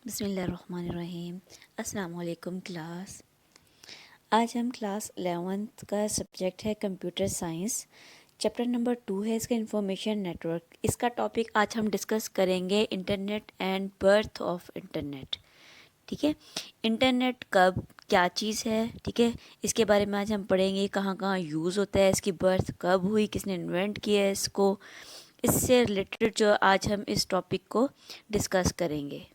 बिस्मिल्लाहिर्रहमानिर्रहीम। अस्सलाम वालेकुम क्लास। आज हम क्लास 11th का सब्जेक्ट है कंप्यूटर साइंस। चैप्टर नंबर 2 है इसका इंफॉर्मेशन नेटवर्क। इसका टॉपिक आज हम डिस्कस करेंगे internet and birth of internet. ठीक है, इंटरनेट कब क्या चीज़ है, ठीक है, इसके बारे में आज हम पढ़ेंगे। कहाँ कहाँ यूज़ होता है, इसकी बर्थ कब हुई, किसने इन्वेंट किया है इसको। इससे रिलेटेड जो आज हम इस टॉपिक को डिस्कस करेंगे।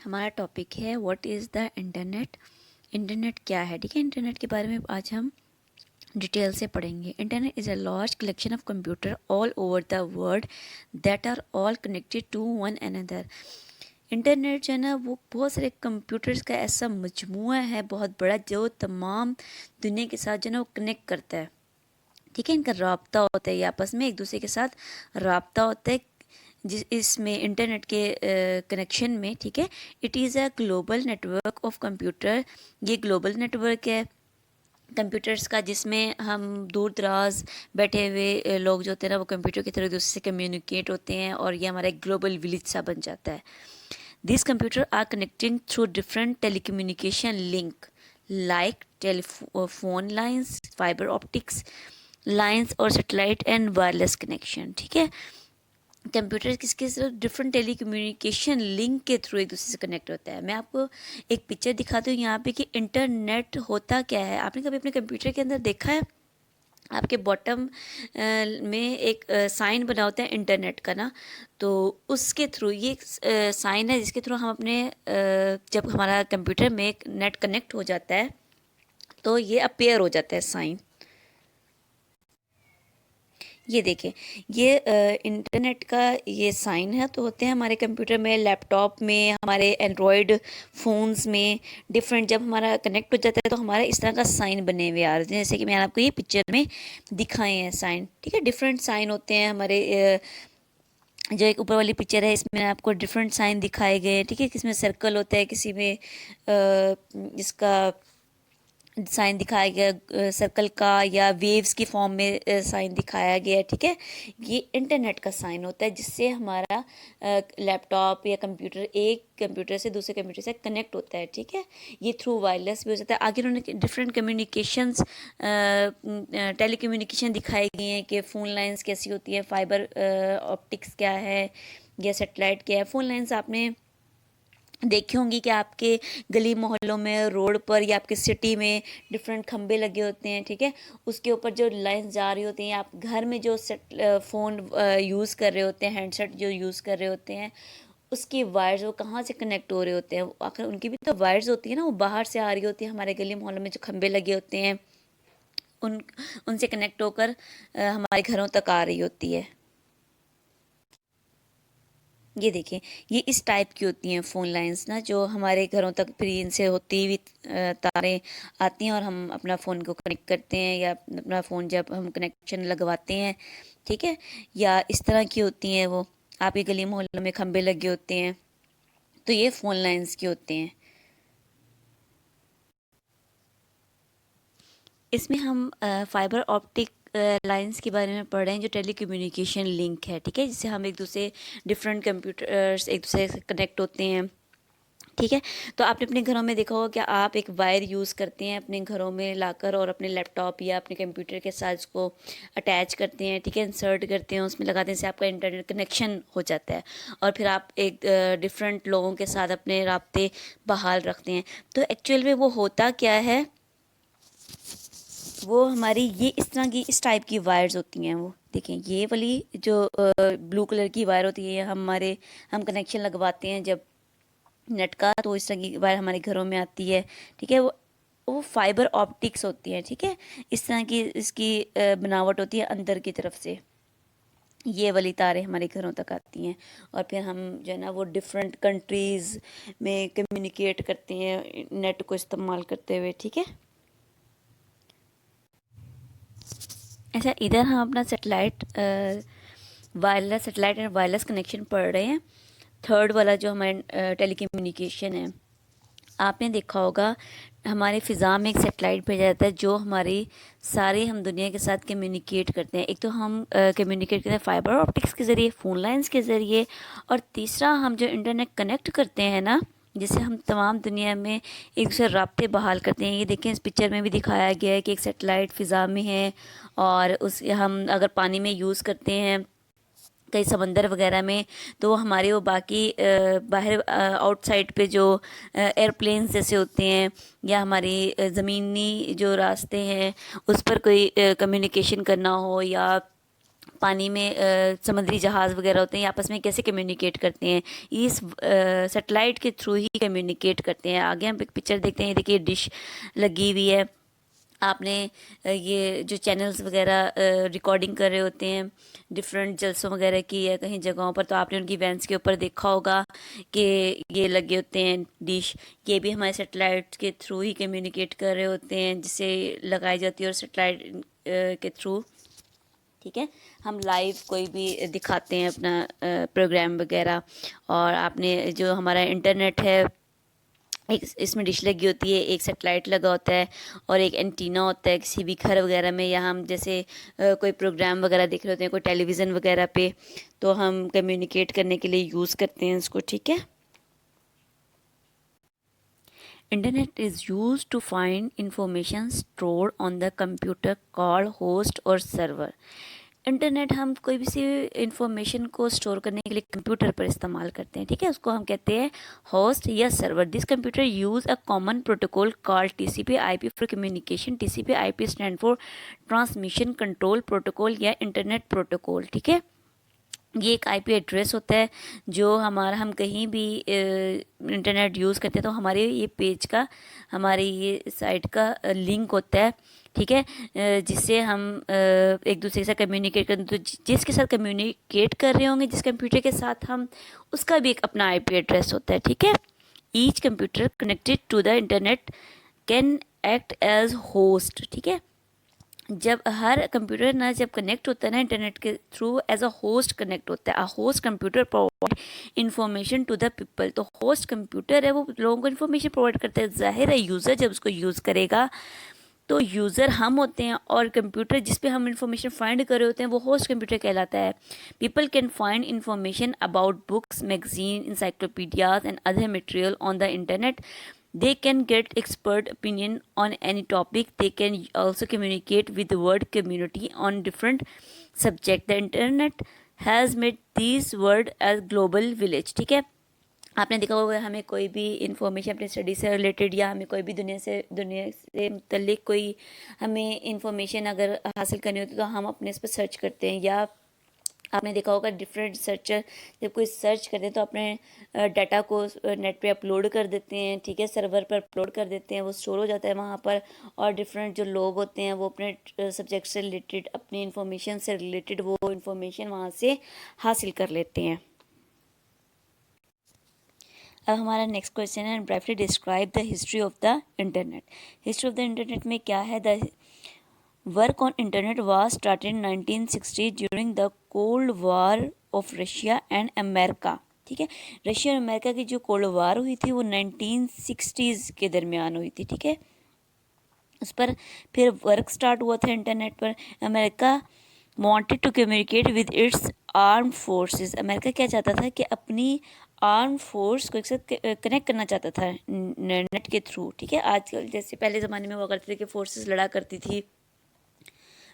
हमारा टॉपिक है what is the internet. Internet क्या है, ठीक है, इंटरनेट के बारे में आज हम डिटेल से पढ़ेंगे। Internet is a large collection of computer all over the world that are all connected to one another. Internet जो है ना, वो बहुत सारे कंप्यूटर्स का ऐसा मजमूआ है बहुत बड़ा, जो तमाम दुनिया के साथ जो है ना वो कनेक्ट करता है। ठीक है, इनका रब्ता होता है, ये आपस में एक दूसरे के साथ रब्ता होता है जिस इसमें इंटरनेट के कनेक्शन में। ठीक है, it is a global network of computer. ये ग्लोबल नेटवर्क है कंप्यूटर्स का, जिसमें हम दूर दराज बैठे हुए लोग जो होते हैं ना, वो कंप्यूटर की तरह एक दूसरे से कम्युनिकेट होते हैं, और ये हमारा एक ग्लोबल विलेज सा बन जाता है। This computer are connecting through different telecommunication link like telephone lines, fibre optics lines और सैटेलाइट एंड वायरलेस कनेक्शन। ठीक है, कंप्यूटर किसके सिर्फ डिफरेंट टेली कम्युनिकेशन लिंक के थ्रू एक दूसरे से कनेक्ट होता है। मैं आपको एक पिक्चर दिखाती हूँ यहाँ पे कि इंटरनेट होता क्या है। आपने कभी अपने कंप्यूटर के अंदर देखा है, आपके बॉटम में एक साइन बना होता है इंटरनेट का ना, तो उसके थ्रू ये एक साइन है जिसके थ्रू हम अपने जब हमारा कंप्यूटर में नेट कनेक्ट हो जाता है तो ये अपेयर हो जाता है साइन। ये देखें, ये इंटरनेट का ये साइन है, तो होते हैं हमारे कंप्यूटर में, लैपटॉप में, हमारे एंड्रॉयड फ़ोन्स में डिफरेंट। जब हमारा कनेक्ट हो जाता है तो हमारा इस तरह का साइन बने हुए आ रहे हैं, जैसे कि मैंने आपको ये पिक्चर में दिखाए हैं साइन। ठीक है, डिफरेंट साइन होते हैं हमारे जो एक ऊपर वाली पिक्चर है इसमें आपको डिफरेंट साइन दिखाए गए हैं। ठीक है, किसी में सर्कल होता है, किसी में जिसका साइन दिखाया गया सर्कल का, या वेव्स की फॉर्म में साइन दिखाया गया। ठीक है, ये इंटरनेट का साइन होता है जिससे हमारा लैपटॉप या कंप्यूटर एक कंप्यूटर से दूसरे कंप्यूटर से कनेक्ट होता है। ठीक है, ये थ्रू वायरलेस भी हो सकता है। आगे उन्होंने डिफरेंट कम्युनिकेशंस टेली कम्युनिकेशन दिखाई गई हैं कि फ़ोन लाइंस कैसी होती है, फाइबर ऑप्टिक्स क्या है, या सेटेलाइट क्या है। फ़ोन लाइंस आपने देखी होंगी कि आपके गली मोहल्लों में, रोड पर, या आपके सिटी में डिफरेंट खंबे लगे होते हैं। ठीक है, उसके ऊपर जो लाइन जा रही होती हैं, आप घर में जो फ़ोन यूज़ कर रहे होते हैं, हैंडसेट जो यूज़ कर रहे होते हैं, उसकी वायर्स वो कहाँ से कनेक्ट हो रहे होते हैं। आखिर उनकी भी तो वायर्स होती है ना, वो बाहर से आ रही होती है। हमारे गली मोहल्लों में जो खंबे लगे होते हैं उन उनसे कनेक्ट होकर हमारे घरों तक आ रही होती है। ये देखिए, ये इस टाइप की होती हैं फ़ोन लाइंस ना, जो हमारे घरों तक फ्री इनसे होती हुई तारें आती हैं, और हम अपना फ़ोन को कनेक्ट करते हैं, या अपना फ़ोन जब हम कनेक्शन लगवाते हैं। ठीक है, या इस तरह की होती हैं वो, आपके गली मोहल्लों में खंबे लगे होते हैं, तो ये फ़ोन लाइंस की होते हैं। इसमें हम फाइबर ऑप्टिक लाइंस के बारे में पढ़ रहे हैं, जो टेली कम्युनिकेशन लिंक है। ठीक है, जिससे हम एक दूसरे डिफरेंट कंप्यूटर्स एक दूसरे से कनेक्ट होते हैं। ठीक है, तो आपने अपने घरों में देखा होगा कि आप एक वायर यूज़ करते हैं अपने घरों में लाकर, और अपने लैपटॉप या अपने कंप्यूटर के साथ उसको अटैच करते हैं। ठीक है, इंसर्ट करते हैं, उसमें लगाते हैं, से आपका इंटरनेट कनेक्शन हो जाता है, और फिर आप एक डिफरेंट लोगों के साथ अपने राब्ते बहाल रखते हैं। तो एक्चुअल में वो होता क्या है, वो हमारी ये इस तरह की इस टाइप की वायर्स होती हैं। वो देखें, ये वाली जो ब्लू कलर की वायर होती है, हम कनेक्शन लगवाते हैं जब नेट का, तो इस तरह की वायर हमारे घरों में आती है। ठीक है, वो फाइबर ऑप्टिक्स होती है। ठीक है, इस तरह की इसकी बनावट होती है अंदर की तरफ से। ये वाली तारें हमारे घरों तक आती हैं, और फिर हम जो है ना वो डिफरेंट कंट्रीज़ में कम्युनिकेट करते हैं नेट को इस्तेमाल करते हुए। ठीक है, अच्छा, इधर हम अपना सेटेलाइट एंड वायरलेस कनेक्शन पढ़ रहे हैं। थर्ड वाला जो हमारे टेलीकम्युनिकेशन है, आपने देखा होगा हमारे फ़िज़ा में एक सेटेलाइट भेजा जाता है जो हमारी सारी हम दुनिया के साथ कम्युनिकेट करते हैं। एक तो हम कम्युनिकेट करते हैं फाइबर ऑप्टिक्स के ज़रिए, फ़ोन लाइंस के ज़रिए, और तीसरा हम जो इंटरनेट कनेक्ट करते हैं ना, जिससे हम तमाम दुनिया में एक दूसरे राब्ते बहाल करते हैं। ये देखें, इस पिक्चर में भी दिखाया गया है कि एक सेटेलाइट फ़िज़ा में है, और उस हम अगर पानी में यूज़ करते हैं कई समंदर वगैरह में, तो वो हमारे वो बाकी बाहर आउटसाइड पे जो एयरप्लेन्स जैसे होते हैं, या हमारी ज़मीनी जो रास्ते हैं उस पर कोई कम्युनिकेशन करना हो, या पानी में समुद्री जहाज़ वगैरह होते हैं, ये आपस में कैसे कम्युनिकेट करते हैं, इस सेटेलाइट के थ्रू ही कम्युनिकेट करते हैं। आगे हम एक पिक्चर देखते हैं, ये देखिए डिश लगी हुई है। आपने ये जो चैनल्स वगैरह रिकॉर्डिंग कर रहे होते हैं डिफरेंट जलसों वगैरह की या कहीं जगहों पर, तो आपने उनकी वैन्स के ऊपर देखा होगा कि ये लगे होते हैं डिश। ये भी हमारे सेटेलाइट के थ्रू ही कम्युनिकेट कर रहे होते हैं, जिसे लगाई जाती है, और सेटेलाइट के थ्रू, ठीक है, हम लाइव कोई भी दिखाते हैं अपना प्रोग्राम वगैरह। और आपने जो हमारा इंटरनेट है, एक इसमें डिश लगी होती है, एक सेटेलाइट लगा होता है, और एक एंटीना होता है किसी भी घर वगैरह में, या हम जैसे कोई प्रोग्राम वगैरह देख रहे होते हैं कोई टेलीविज़न वगैरह पे, तो हम कम्युनिकेट करने के लिए यूज़ करते हैं इसको, ठीक है। Internet is use to find information stored on the computer called host और सर्वर। इंटरनेट हम कोई भी सी इंफॉर्मेशन को स्टोर करने के लिए कंप्यूटर पर इस्तेमाल करते हैं, ठीक है, उसको हम कहते हैं होस्ट या server. This computer use a common protocol called TCP IP for communication. TCP IP stand for transmission control protocol या इंटरनेट प्रोटोकॉल, ठीक है। ये एक आईपी एड्रेस होता है जो हमारा, हम कहीं भी इंटरनेट यूज़ करते हैं तो हमारे ये पेज का, हमारी ये साइट का लिंक होता है, ठीक है, जिससे हम एक दूसरे के साथ कम्युनिकेट करते हैं। तो जिसके साथ कम्युनिकेट कर रहे होंगे जिस कंप्यूटर के साथ हम, उसका भी एक अपना आईपी एड्रेस होता है, ठीक है। Each computer connected to the internet can act as host, ठीक है। जब हर कंप्यूटर ना जब कनेक्ट होता है ना इंटरनेट के through, as a host connect होता है। A host computer provide information to the people. तो होस्ट कंप्यूटर है वो लोगों को इन्फॉर्मेशन प्रोवाइड करता है। जाहिर है यूज़र जब उसको यूज़ करेगा तो यूज़र हम होते हैं, और कंप्यूटर जिस पे हम इंफॉर्मेशन फाइंड कर रहे होते हैं वो होस्ट कंप्यूटर कहलाता है। People can find information about books, magazine, encyclopedias and other material on the internet. They can get expert opinion on any topic. They can also communicate with the world community on different subject. The internet has made this world as global village, ठीक है। आपने देखा होगा हमें कोई भी information अपनी study से रिलेटेड, या हमें कोई भी दुनिया से मुतल्लिक कोई हमें इंफॉर्मेशन अगर हासिल करनी होती है तो हम अपने इस पर सर्च करते हैं। या आपने देखा होगा डिफरेंट सर्चर जब कोई सर्च करते हैं तो अपने डाटा को नेट पे अपलोड कर देते हैं, ठीक है, सर्वर पर अपलोड कर देते हैं, वो स्टोर हो जाता है वहाँ पर। और डिफरेंट जो लोग होते हैं वो अपने सब्जेक्ट से रिलेटेड, अपनी इंफॉर्मेशन से रिलेटेड वो इंफॉर्मेशन वहाँ से हासिल कर लेते हैं। अब हमारा नेक्स्ट क्वेश्चन है, brightly describe the history of the internet. History of the internet में क्या है? The work on internet was started in 1960 during the cold war of Russia and America, ठीक है। रशिया और अमेरिका की जो कोल्ड वार हुई थी वो 1960s के दरमियान हुई थी, ठीक है। उस पर फिर वर्क स्टार्ट हुआ था इंटरनेट पर। America wanted to communicate with its arm forces. America क्या चाहता था कि अपनी आर्म फोर्स को एक साथ कनेक्ट करना चाहता था नेट के थ्रू, ठीक है। आजकल जैसे पहले ज़माने में हुआ करते थे कि फोर्सेस लड़ा करती थी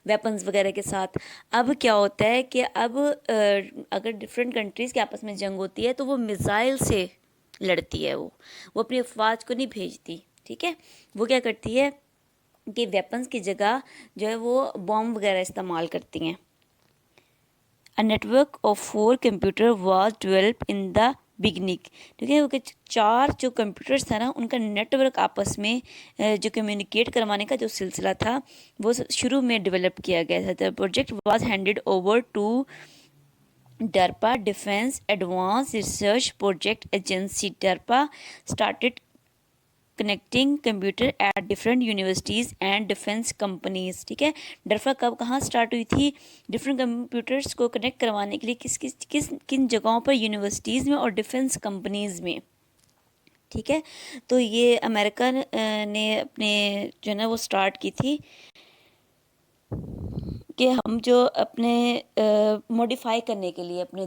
वेपन्स वगैरह के साथ। अब क्या होता है कि अब अगर डिफरेंट कंट्रीज़ के आपस में जंग होती है तो वो मिसाइल से लड़ती है, वो अपनी अफवाज को नहीं भेजती, ठीक है। वो क्या करती है कि वेपन्स की जगह जो है वो बॉम्ब वगैरह इस्तेमाल करती हैं। A network of 4 computer was develop in the beginning, ठीक है। क्योंकि 4 जो कंप्यूटर्स था ना उनका नेटवर्क आपस में जो कम्युनिकेट करवाने का जो सिलसिला था वो शुरू में डेवलप किया गया था। The project was handed over to DARPA, defence advance research project agency. DARPA started connecting computer at different universities and defence companies, ठीक है। डरफा कब कहाँ स्टार्ट हुई थी? डिफरेंट कंप्यूटर्स को कनेक्ट करवाने के लिए किन जगहों पर? यूनिवर्सिटीज़ में और डिफेंस कंपनीज़ में। ठीक है। तो ये अमेरिका ने अपने जो है ना वो स्टार्ट की थी कि हम जो अपने मॉडिफाई करने के लिए अपने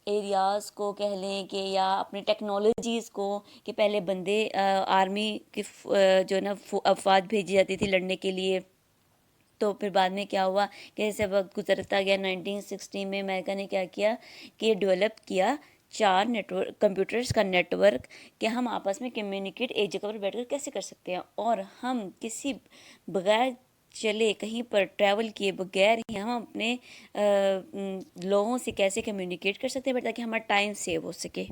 एरियाज़ को कह लें कि या अपनी टेक्नोलॉजीज़ को, कि पहले बंदे आर्मी की जो है ना अफवाज भेजी जाती थी लड़ने के लिए। तो फिर बाद में क्या हुआ कि जैसे वक्त गुजरता गया 1960 में अमेरिका ने क्या किया कि डेवलप किया 4 नेटवर्क कंप्यूटर्स का नेटवर्क, कि हम आपस में कम्युनिकेट एक जगह पर बैठकर कैसे कर सकते हैं, और हम किसी बगैर चले कहीं पर ट्रैवल किए बगैर ही हम अपने लोगों से कैसे कम्युनिकेट कर सकते हैं ताकि हमारा टाइम सेव हो सके।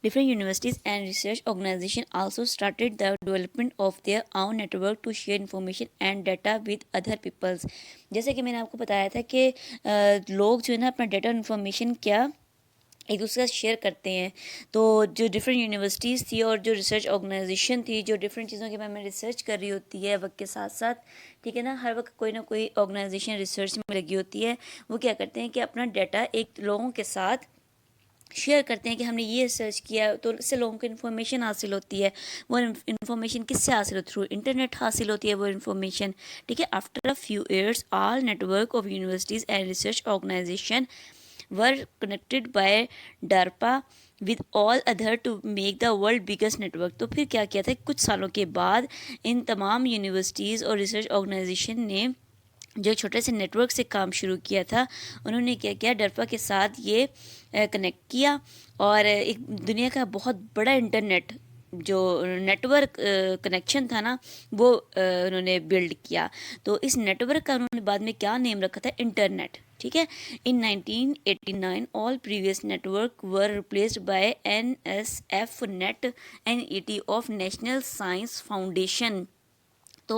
Different universities and research organizations also started the development of their own network to share information and data with other peoples. जैसे कि मैंने आपको बताया था कि लोग जो है ना अपना डेटा इन्फॉर्मेशन क्या एक दूसरे से शेयर करते हैं। तो जो डिफरेंट यूनिवर्सिटीज़ थी और जो रिसर्च ऑर्गेनाइजेशन थी जो डिफरेंट चीज़ों के बारे में रिसर्च कर रही होती है वक्त के साथ साथ, ठीक है ना, हर वक्त कोई ना कोई ऑर्गेनाइजेशन रिसर्च में लगी होती है, वो क्या करते हैं कि अपना डाटा एक लोगों के साथ शेयर करते हैं कि हमने ये सर्च किया, तो इससे लोगों को इन्फॉर्मेशन हासिल होती है। वो इन्फॉर्मेशन किससे हासिल होती है? थ्रू इंटरनेट हासिल होती है वो इन्फॉर्मेशन, ठीक है। After a few years all network of universities and research organisation were connected by DARPA with all other to make the world biggest network. तो फिर क्या किया था, कुछ सालों के बाद इन तमाम यूनिवर्सिटीज़ और रिसर्च ऑर्गेनाइजेशन ने जो छोटे से नेटवर्क से काम शुरू किया था, उन्होंने क्या किया, डरपा के साथ ये कनेक्ट किया और एक दुनिया का बहुत बड़ा इंटरनेट जो नेटवर्क कनेक्शन था ना वो उन्होंने बिल्ड किया। तो इस नेटवर्क का उन्होंने बाद में क्या नेम रखा था, इंटरनेट, ठीक है। इन 1989 all previous network were replaced by NSF net NET of national science foundation. तो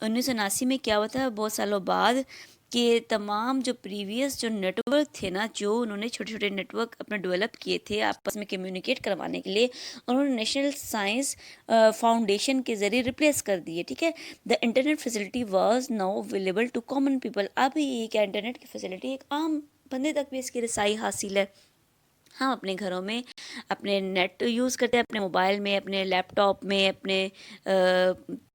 1979 में क्या हुआ था, बहुत सालों बाद, कि तमाम जो प्रीवियस जो नेटवर्क थे ना, जो उन्होंने छोटे छोटे नेटवर्क अपने डेवलप किए थे आपस में कम्युनिकेट करवाने के लिए, उन्होंने नेशनल साइंस फाउंडेशन के ज़रिए रिप्लेस कर दिए, ठीक है। The internet facility was now available to common people. अब ये क्या, इंटरनेट की फैसिलिटी एक आम बंदे तक भी इसकी रसाई हासिल है। हम अपने घरों में अपने नेट यूज़ करते हैं, अपने मोबाइल में, अपने लैपटॉप में, अपने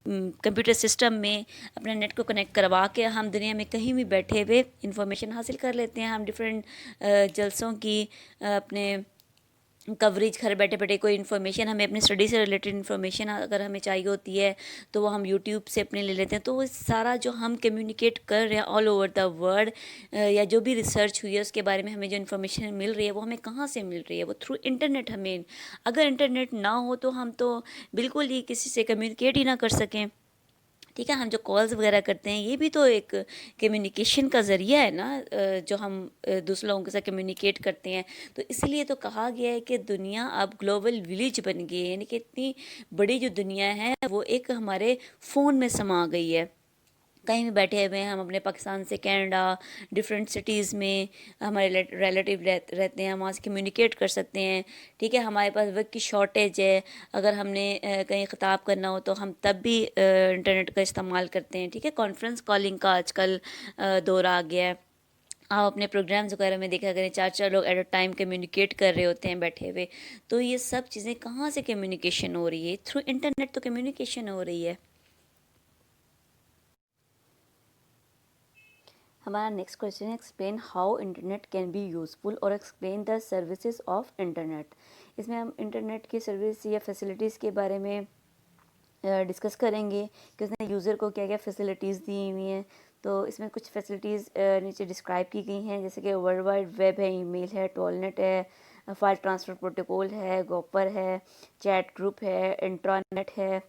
कंप्यूटर सिस्टम में अपने नेट को कनेक्ट करवा के हम दुनिया में कहीं भी बैठे हुए इंफॉर्मेशन हासिल कर लेते हैं। हम डिफरेंट जलसों की अपने कवरेज, घर बैठे बैठे कोई इन्फॉर्मेशन हमें अपनी स्टडी से रिलेटेड इन्फॉर्मेशन अगर हमें चाहिए होती है तो वो हम यूट्यूब से अपने ले लेते हैं। तो वो सारा जो हम कम्युनिकेट कर रहे हैं ऑल ओवर द वर्ल्ड, या जो भी रिसर्च हुई है उसके बारे में हमें जो इन्फॉर्मेशन मिल रही है वो हमें कहाँ से मिल रही है, वो थ्रू इंटरनेट। हमें अगर इंटरनेट ना हो तो हम तो बिल्कुल ही किसी से कम्युनिकेट ही ना कर सकें, ठीक है। हम जो कॉल्स वगैरह करते हैं ये भी तो एक कम्युनिकेशन का ज़रिया है ना, जो हम दूसरे लोगों के साथ कम्युनिकेट करते हैं। तो इसलिए तो कहा गया है कि दुनिया अब ग्लोबल विलेज बन गई है, यानी कि इतनी बड़ी जो दुनिया है वो एक हमारे फ़ोन में समा गई है। कहीं भी बैठे हुए हैं हम, अपने पाकिस्तान से कनाडा, डिफरेंट सिटीज़ में हमारे रिलेटिव रहते हैं, हम वहाँ से कम्युनिकेट कर सकते हैं, ठीक है। हमारे पास वक्त की शॉर्टेज है, अगर हमने कहीं ख़िताब करना हो तो हम तब भी इंटरनेट का इस्तेमाल करते हैं, ठीक है। कॉन्फ्रेंस कॉलिंग का आजकल दौर आ गया है। आप अपने प्रोग्राम्स वगैरह में देखा करें, 4 4 लोग एट अ टाइम कम्युनिकेट कर रहे होते हैं बैठे हुए। तो ये सब चीज़ें कहाँ से कम्युनिकेशन हो रही है, थ्रू इंटरनेट तो कम्युनिकेशन हो रही है। हमारा नेक्स्ट क्वेश्चन है, explain how internet can be useful और explain the services of internet. इसमें हम इंटरनेट की सर्विस या फैसिलिटीज़ के बारे में डिस्कस करेंगे कि उसने यूज़र को क्या क्या फैसिलिटीज़ दी हुई हैं। तो इसमें कुछ फैसिलिटीज़ नीचे डिस्क्राइब की गई हैं, जैसे कि वर्ल्ड वाइड वेब है, ईमेल है, टोलनेट है, फाइल ट्रांसफ़र प्रोटोकॉल है, गोपर है, चैट ग्रुप है, इंट्रानेट है।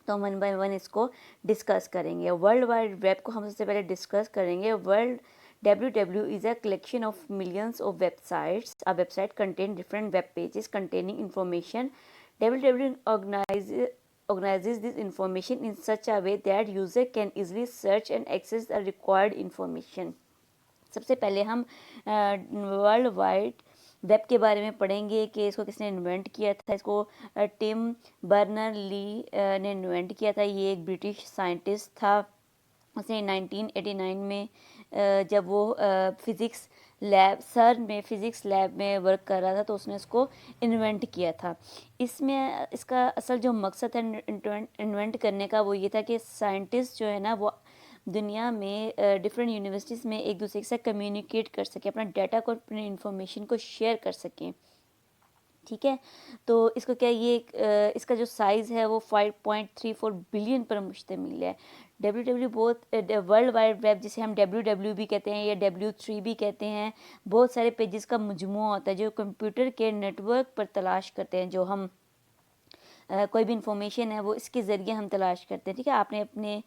तो हम वन बाय वन इसको डिस्कस करेंगे। वर्ल्ड वाइड वेब को हम सबसे पहले डिस्कस करेंगे। World WW is a collection of millions of websites. A website contains different web pages containing information. WW organizes this information in such a way that user can easily search and access the required information. सबसे पहले हम world wide web के बारे में पढ़ेंगे कि इसको किसने इन्वेंट किया था। इसको टिम बर्नर ली ने इन्वेंट किया था। ये एक ब्रिटिश साइंटिस्ट था। उसने 1989 में जब वो फिज़िक्स सर में फिज़िक्स लैब में वर्क कर रहा था, तो उसने इसको इन्वेंट किया था। इसमें इसका असल जो मकसद है इन्वेंट करने का वो ये था कि साइंटिस्ट जो है ना वो दुनिया में डिफरेंट यूनिवर्सिटीज़ में एक दूसरे के साथ कम्युनिकेट कर सकें, अपना डाटा को, अपनी इंफॉर्मेशन को शेयर कर सकें। ठीक है, तो इसको क्या ये इसका जो साइज़ है वो 5.34 बिलियन पर मुश्तमिल है। डब्ल्यू बहुत वर्ल्ड वाइड वेब, जिसे हम डब्ल्यू भी कहते हैं या W3 भी कहते हैं, बहुत सारे पेजेस का मजमूआ होता है जो कंप्यूटर के नेटवर्क पर तलाश करते हैं। जो हम कोई भी इंफॉर्मेशन है वो इसके ज़रिए हम तलाश करते हैं। ठीक है, आपने अपने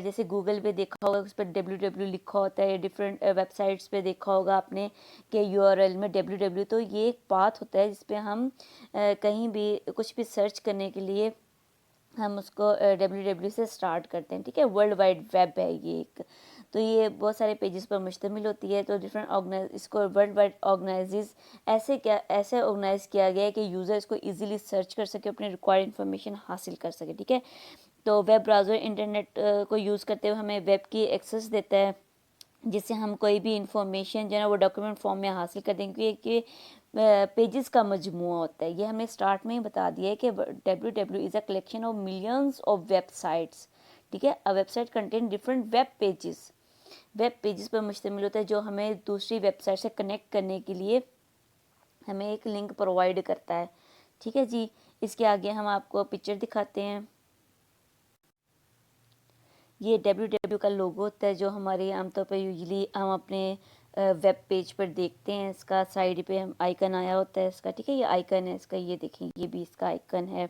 जैसे गूगल पे देखा होगा, उस पर डब्ल्यू लिखा होता है, डिफरेंट वेबसाइट्स पे देखा होगा आपने कि URL में डब्ल्यू, तो ये एक पाथ होता है जिस पे हम कहीं भी कुछ भी सर्च करने के लिए हम उसको डब्ल्यू से स्टार्ट करते हैं। ठीक है, वर्ल्ड वाइड वेब है ये एक। तो ये बहुत सारे पेजेस पर मुश्तमिल होती है। तो डिफरेंट इसको वर्ल्ड वाइड ऑर्गेनाइजेज ऐसे ऑर्गेनाइज किया गया है कि यूज़र इसको इजीली सर्च कर सके, अपने रिक्वायर्ड इन्फॉर्मेशन हासिल कर सके। ठीक है, तो वेब ब्राउज़र इंटरनेट को यूज़ करते हुए हमें वेब की एक्सेस देता है, जिससे हम कोई भी इंफॉर्मेशन जो है ना वो डॉक्यूमेंट फॉर्म में हासिल कर देंगे, क्योंकि पेजेस का मजमूआ होता है। ये हमने स्टार्ट में ही बता दिया है कि W is a collection of millions of websites. ठीक है, a website contain different web pages पर मुश्तमिल होता है, जो हमें दूसरी वेबसाइट से कनेक्ट करने के लिए हमें एक लिंक प्रोवाइड करता है। ठीक है जी, इसके आगे हम आपको पिक्चर दिखाते हैं। ये डब्ल्यू का लोगो होता है, जो हमारे आमतौर पर यूजली हम अपने वेब पेज पर देखते हैं। इसका साइड पे हम आइकन आया होता है इसका। ठीक है, ये आइकन है इसका, ये देखें, ये भी इसका आइकन है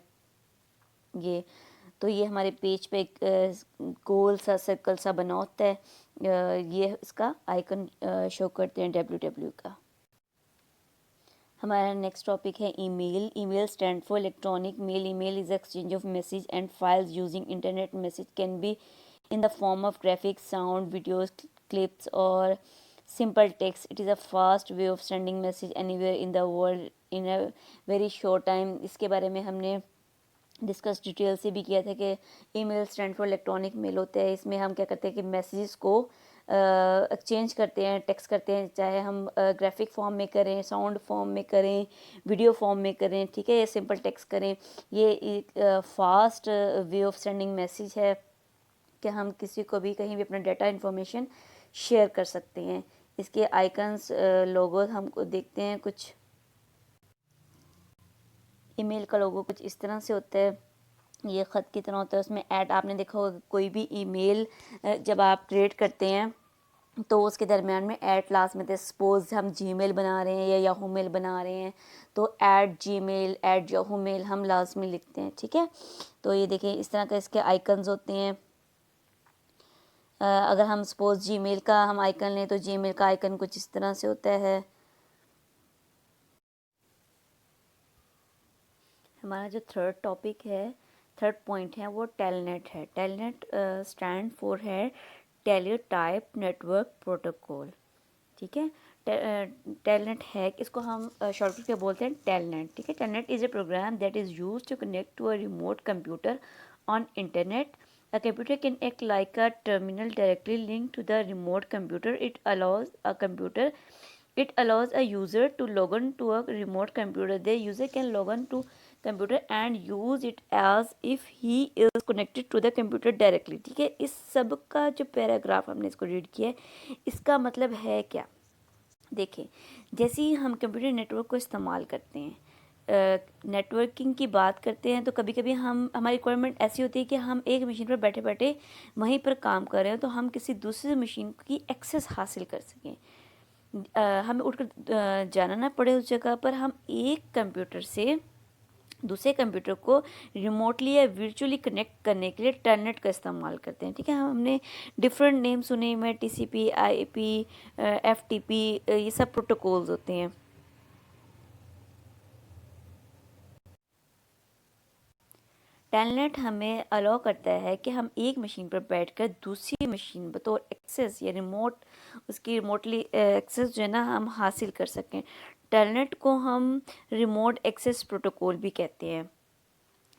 ये। तो ये हमारे पेज पे एक गोल सा सर्कल सा बना होता है, ये इसका आइकन शो करते हैं डब्ल्यू का। हमारा नेक्स्ट टॉपिक है email. Email stand for electronic mail. Email is exchange of message and files using internet. Message can be in the form of graphics, sound, videos, clips, or simple text. It is a fast way of sending message anywhere in the world in a very short time. इसके बारे में हमने discuss detail से भी किया था कि email stand for electronic mail होता है। इसमें हम क्या करते हैं कि मैसेजेस को एक्सचेंज करते हैं, टेक्स्ट करते हैं, चाहे हम ग्राफिक फॉर्म में करें, साउंड फॉर्म में करें, वीडियो फॉर्म में करें। ठीक है, या सिंपल टेक्स्ट करें। ये एक fast way of sending message है कि हम किसी को भी कहीं भी अपना डाटा इन्फॉर्मेशन शेयर कर सकते हैं। इसके आइकन्स लोगो हमको देखते हैं, कुछ ईमेल का लोगो कुछ इस तरह से होता है, ये ख़त की तरह होता है। उसमें ऐड आपने देखा होगा, कोई भी ईमेल जब आप क्रिएट करते हैं तो उसके दरमियान में ऐड लास्ट में थे। सपोज़ हम जीमेल बना रहे हैं या याहू मेल बना रहे हैं, तो add Gmail, add Yahoo mail हम लास्ट में लिखते हैं। ठीक है, तो ये देखें, इस तरह का इसके आइकन्स होते हैं। अगर हम सपोज़ जीमेल का हम आइकन लें, तो जीमेल का आइकन कुछ इस तरह से होता है। हमारा जो थर्ड पॉइंट है वो टेलनेट है। टेलनेट स्टैंड फॉर है टेलीटाइप नेटवर्क प्रोटोकॉल। ठीक है, टेलनेट है, इसको हम शॉर्टकट के बोलते हैं टेलनेट। ठीक है, Telnet is a program that is use to connect to a remote computer on internet. A computer can act like a terminal directly linked to the remote computer. It allows a user to log on to a remote computer. The user can log on to computer and use it as if he is connected to the computer directly. ठीक है, इस सब का जो paragraph हमने इसको read किया है, इसका मतलब है क्या? देखें, जैसे ही हम कंप्यूटर नेटवर्क को इस्तेमाल करते हैं, नेटवर्किंग की बात करते हैं, तो कभी कभी हमारी रिक्वायरमेंट ऐसी होती है कि हम एक मशीन पर बैठे बैठे वहीं पर काम कर रहे हैं, तो हम किसी दूसरी मशीन की एक्सेस हासिल कर सकें। हमें उठकर जाना ना पड़े उस जगह पर, हम एक कंप्यूटर से दूसरे कंप्यूटर को रिमोटली या वर्चुअली कनेक्ट करने के लिए टेलनेट का इस्तेमाल करते हैं। ठीक है, हमने डिफरेंट नेम सुने में TCP, IP, FTP, ये सब प्रोटोकॉल्स होते हैं। टेलनेट हमें अलाउ करता है कि हम एक मशीन पर बैठकर दूसरी मशीन पर तो एक्सेस या उसकी रिमोटली एक्सेस जो है ना हम हासिल कर सकें। टेलनेट को हम रिमोट एक्सेस प्रोटोकॉल भी कहते हैं।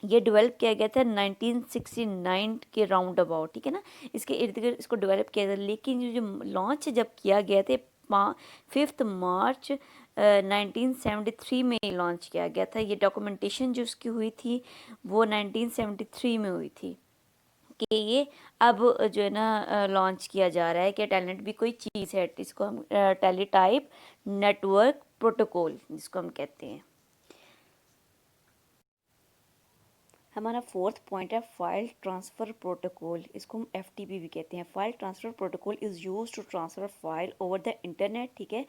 ये डेवलप किया गया था 1969 के राउंड अबाउट। ठीक है ना, इसके इर्द गिर्द इसको डेवलप किया था, लेकिन जो लॉन्च जब किया गया था 5 मार्च 1973 में लॉन्च किया गया था। ये डॉक्यूमेंटेशन जो उसकी हुई थी वो 1973 में हुई थी कि ये अब जो है ना लॉन्च किया जा रहा है कि टेलनेट भी कोई चीज़ है। इसको हम टेलीटाइप नेटवर्क प्रोटोकॉल जिसको हम कहते हैं। हमारा फोर्थ पॉइंट है फाइल ट्रांसफ़र प्रोटोकॉल। इसको हम FTP भी कहते हैं। File transfer protocol is use to transfer file over the internet. ठीक है,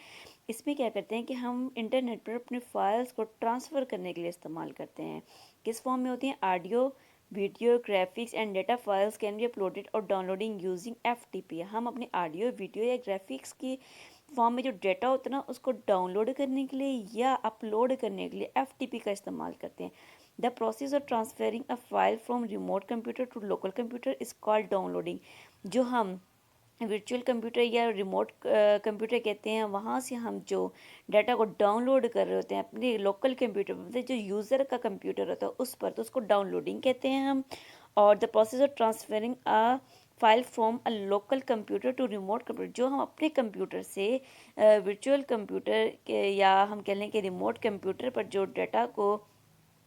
इसमें क्या करते हैं कि हम इंटरनेट पर अपने फाइल्स को ट्रांसफ़र करने के लिए इस्तेमाल करते हैं। किस फॉर्म में होती हैं? Audio, video, graphics and data files can be uploaded और डाउनलोडिंग यूजिंग FTP। हम अपने ऑडियो, वीडियो या ग्राफिक्स की फॉर्म में जो डेटा होता है ना उसको डाउनलोड करने के लिए या अपलोड करने के लिए FTP का इस्तेमाल करते हैं। The process of transferring a file from remote computer to local computer is called downloading. जो हम वर्चुअल कंप्यूटर या रिमोट कंप्यूटर कहते हैं, वहाँ से हम जो डाटा को डाउनलोड कर रहे होते हैं अपने लोकल कंप्यूटर पर, मतलब जो यूज़र का कंप्यूटर होता है उस पर, तो उसको डाउनलोडिंग कहते हैं हम। और the process of transferring a file from a local computer to remote computer, जो हम अपने कंप्यूटर से वर्चुअल कंप्यूटर के या हम कह लें कि रिमोट कंप्यूटर पर जो डाटा को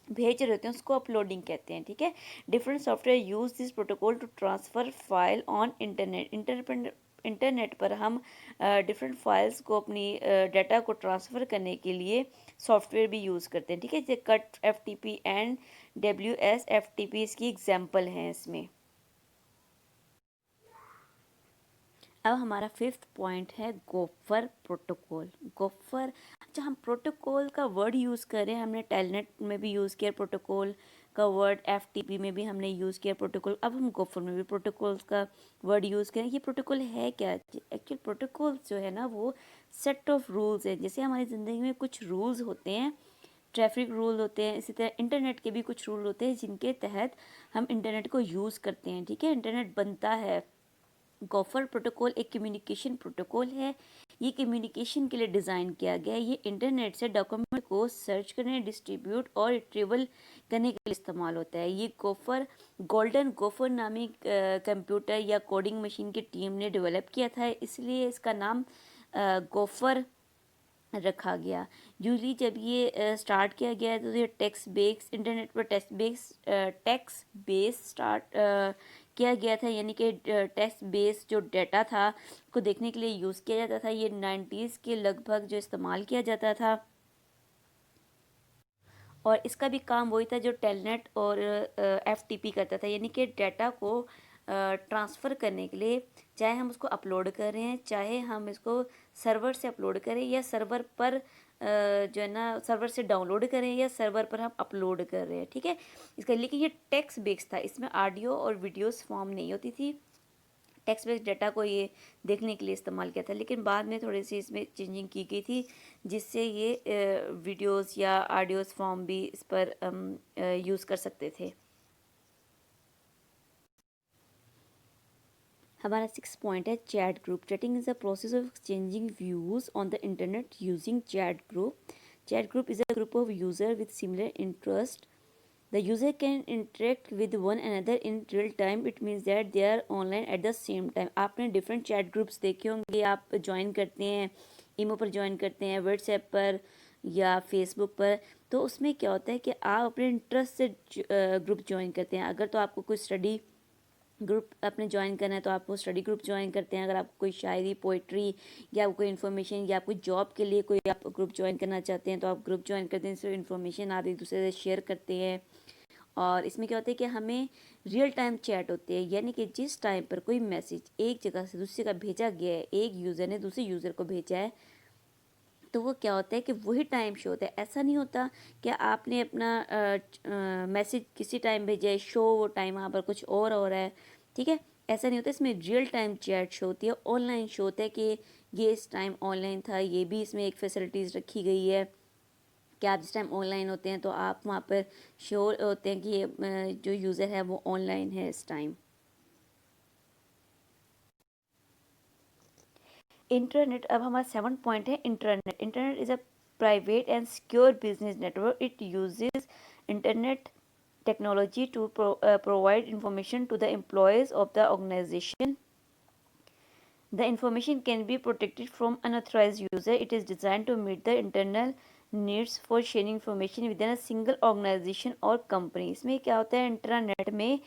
भेज रहे होते हैं उसको अपलोडिंग कहते हैं। ठीक है, different software use this protocol to transfer file on internet पर हम डिफरेंट फाइल्स को अपनी डाटा को ट्रांसफ़र करने के लिए सॉफ्टवेयर भी यूज़ करते हैं। ठीक है, जैसे cut FTP and WS FTP इसकी एग्जांपल हैं इसमें। अब हमारा फिफ्थ पॉइंट है गोफर प्रोटोकॉल। गोफर, अच्छा हम प्रोटोकॉल का वर्ड यूज़ करें, हमने टेलनेट में भी यूज़ किया प्रोटोकॉल का वर्ड, FTP में भी हमने यूज़ किया प्रोटोकॉल, अब हम गोफर में भी प्रोटोकॉल्स का वर्ड यूज़ करें। ये प्रोटोकॉल है क्या? एक्चुअल प्रोटोकॉल जो है ना वो सेट ऑफ रूल्स है। जैसे हमारी ज़िंदगी में कुछ रूल्स होते हैं, ट्रैफिक रूल होते हैं, इसी तरह इंटरनेट के भी कुछ रूल होते हैं जिनके तहत हम इंटरनेट को यूज़ करते हैं। ठीक है, इंटरनेट बनता है। गोफर प्रोटोकॉल एक कम्युनिकेशन प्रोटोकॉल है। ये कम्युनिकेशन के लिए डिज़ाइन किया गया है। ये इंटरनेट से डॉक्यूमेंट को सर्च करने, डिस्ट्रीब्यूट और रिट्रीवल करने के लिए इस्तेमाल होता है। ये गोफर गोल्डन गोफर नामी कंप्यूटर या कोडिंग मशीन की टीम ने डेवलप किया था, इसलिए इसका नाम गोफर रखा गया। यूजली जब ये स्टार्ट किया गया तो ये टेक्स्ट बेस्ड इंटरनेट पर टेक्स्ट बेस स्टार्ट किया गया था, यानी कि टेक्स्ट बेस जो डाटा था को देखने के लिए यूज़ किया जाता था। ये 90s के लगभग जो इस्तेमाल किया जाता था और इसका भी काम वही था जो टेलनेट और FTP करता था, यानी कि डाटा को ट्रांसफ़र करने के लिए, चाहे हम उसको अपलोड कर रहे हैं, चाहे हम इसको सर्वर से अपलोड करें या सर्वर पर जो है ना सर्वर से डाउनलोड करें या सर्वर पर हम अपलोड कर रहे हैं। ठीक है, इसका लेकिन ये टेक्स्ट बेस्ड था, इसमें ऑडियो और वीडियोस फॉर्म नहीं होती थी। टेक्स्ट बेस्ड डाटा को ये देखने के लिए इस्तेमाल किया था, लेकिन बाद में थोड़ी सी इसमें चेंजिंग की गई थी जिससे ये वीडियोस या ऑडियोस फॉर्म भी इस पर यूज़ कर सकते थे। हमारा 6 पॉइंट है chat group. Chatting is the process of exchanging views on the internet using chat group. Chat group is a group of users with similar interest. The user can interact with one another in real time. It means that they are online at the same time. आपने different chat groups देखे होंगे, आप join करते हैं, ईमो पर join करते हैं, WhatsApp पर या फेसबुक पर, तो उसमें क्या होता है कि आप अपने इंटरेस्ट से ग्रुप ज्वाइन करते हैं। अगर तो आपको कोई स्टडी ग्रुप अपने ज्वाइन करना है तो आप वो स्टडी ग्रुप ज्वाइन करते हैं। अगर आपको कोई शायरी, पोइट्री या कोई इन्फॉर्मेशन या कोई जॉब के लिए कोई आप ग्रुप ज्वाइन करना चाहते हैं तो आप ग्रुप ज्वाइन करते हैं, इससे इन्फॉर्मेशन आप एक दूसरे से शेयर करते हैं। और इसमें क्या होता है कि हमें रियल टाइम चैट होते हैं, यानी कि जिस टाइम पर कोई मैसेज एक जगह से दूसरी जगह भेजा गया है, एक यूज़र ने दूसरे यूज़र को भेजा है, तो वो क्या होता है कि वही टाइम शो होता है। ऐसा नहीं होता कि आपने अपना मैसेज किसी टाइम भेजा है, शो वो टाइम वहाँ पर कुछ और हो रहा है। ठीक है, ऐसा नहीं होता, इसमें रियल टाइम चैट शो होती है, ऑनलाइन शो होता है कि ये इस टाइम ऑनलाइन था। ये भी इसमें एक फैसिलिटीज़ रखी गई है कि आप जिस टाइम ऑनलाइन होते हैं तो आप वहाँ पर श्योर होते हैं कि ये जो यूज़र है वो ऑनलाइन है इस टाइम। इंटरनेट, अब हमारा 7 पॉइंट है internet. Internet is a private and secure business network. It uses internet technology to provide information to the employees of the organization. The information can be protected from unauthorized user. It is designed to meet the internal needs for sharing information within a single organization or company. इसमें क्या होता है internet में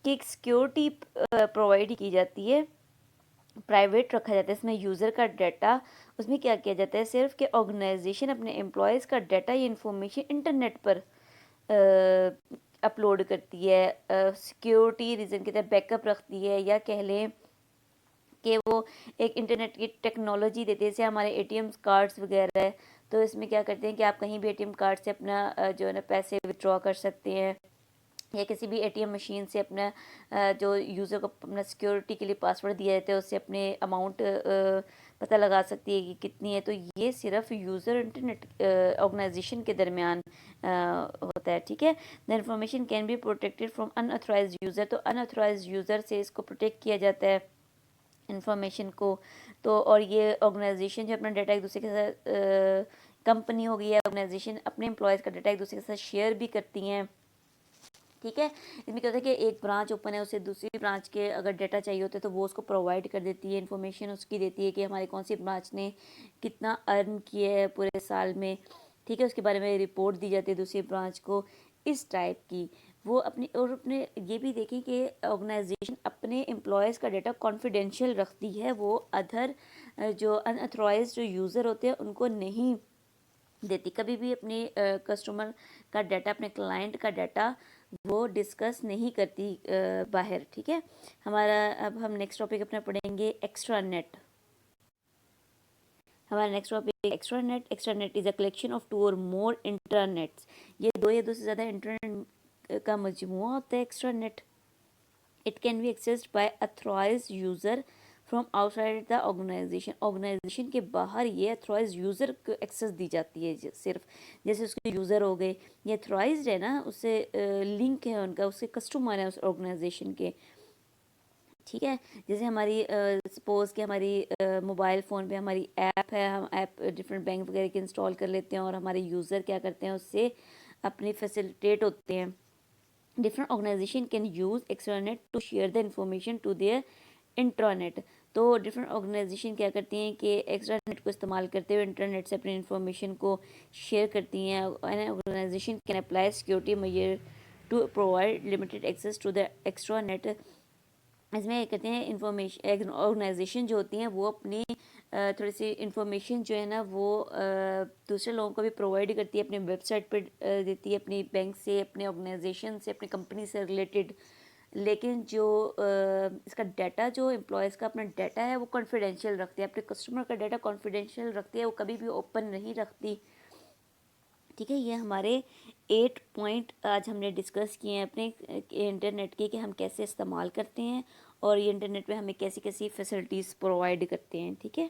कि एक security provide की जाती है, प्राइवेट रखा जाता है इसमें यूज़र का डाटा। उसमें क्या किया जाता है सिर्फ कि ऑर्गेनाइजेशन अपने एम्प्लॉयज़ का डाटा या इंफॉर्मेशन इंटरनेट पर अपलोड करती है, सिक्योरिटी रीज़न की तरह बैकअप रखती है, या कह लें कि वो एक इंटरनेट की टेक्नोलॉजी देते हैं, जैसे हमारे एटीएम कार्ड्स वगैरह है। तो इसमें क्या करते हैं कि आप कहीं भी एटीएम कार्ड से अपना जो है ना पैसे विड्रॉ कर सकते हैं, या किसी भी एटीएम मशीन से अपना जो यूज़र को अपना सिक्योरिटी के लिए पासवर्ड दिया जाता है उससे अपने अमाउंट पता लगा सकती है कि कितनी है। तो ये सिर्फ यूज़र इंटरनेट ऑर्गेनाइजेशन के दरमियान होता है, ठीक है। The information can be protected from unauthorise user. तो अनऑथराइज यूज़र से इसको प्रोटेक्ट किया जाता है इंफॉर्मेशन को। तो और ये ऑर्गेनाइजेशन जो अपना डाटा एक दूसरे के साथ कंपनी हो गई है, ऑर्गेनाइजेशन अपने एम्प्लॉयज़ का डाटा एक दूसरे के साथ शेयर भी करती हैं, ठीक है। इसमें क्या होता है कि एक ब्रांच ओपन है, उसे दूसरी ब्रांच के अगर डाटा चाहिए होता है तो वो उसको प्रोवाइड कर देती है, इन्फॉर्मेशन उसकी देती है कि हमारी कौन सी ब्रांच ने कितना अर्न किया है पूरे साल में, ठीक है। उसके बारे में रिपोर्ट दी जाती है दूसरी ब्रांच को, इस टाइप की। वो अपने और अपने ये भी देखें कि ऑर्गेनाइजेशन अपने एम्प्लॉयज़ का डाटा कॉन्फिडेंशियल रखती है, वो अदर जो अनऑथराइज्ड जो यूज़र होते हैं उनको नहीं देती। कभी भी अपने कस्टमर का डाटा, अपने क्लाइंट का डाटा वो डिस्कस नहीं करती बाहर, ठीक है। हमारा अब हम नेक्स्ट टॉपिक अपना पढ़ेंगे एक्स्ट्रा नेट। हमारा next topic extra net. Extra net is a collection of two or more internets. ये दो या दो से ज़्यादा इंटरनेट का मजमुआ होता है extra net. It can be accessed by authorised user from outside the organisation. Organisation के बाहर ये अथॉराइज्ड यूज़र को एक्सेस दी जाती है सिर्फ, जैसे उसके यूज़र हो गए, ये अथॉराइज्ड है ना, उससे लिंक है उनका, उसके कस्टमर है उस ऑर्गेनाइजेशन के, ठीक है। जैसे हमारी सपोज़ कि हमारी मोबाइल फ़ोन पे हमारी ऐप है, हम ऐप डिफरेंट बैंक वगैरह के इंस्टॉल कर लेते हैं और हमारे यूज़र क्या करते हैं उससे अपनी फैसिलिटेट होते हैं। Different organization can use extranet to share the information to their intranet. तो डिफरेंट ऑर्गेनाइजेशन क्या करती हैं कि एक्सट्रानेट को इस्तेमाल करते हुए इंटरनेट से अपनी इंफॉर्मेशन को शेयर करती हैं। Organisation can apply security measure to provide limited access to the extranet. इसमें कहते हैं इंफॉर्मेशन ऑर्गेनाइजेशन जो होती हैं वो अपनी थोड़ी सी इंफॉर्मेशन जो है ना वो दूसरे लोगों को भी प्रोवाइड करती है, अपने वेबसाइट पर देती है, अपनी बैंक से, अपने ऑर्गेनाइजेशन से, अपनी कंपनी से रिलेटेड। लेकिन जो इसका डाटा, जो एम्प्लॉयज़ का अपना डाटा है वो कॉन्फिडेंशियल रखती है, अपने कस्टमर का डाटा कॉन्फिडेंशियल रखती है, वो कभी भी ओपन नहीं रखती, ठीक है। ये हमारे 8 पॉइंट आज हमने डिस्कस किए हैं अपने इंटरनेट के, कि हम कैसे इस्तेमाल करते हैं और ये इंटरनेट पे हमें कैसी कैसी फैसिलिटीज़ प्रोवाइड करते हैं, ठीक है।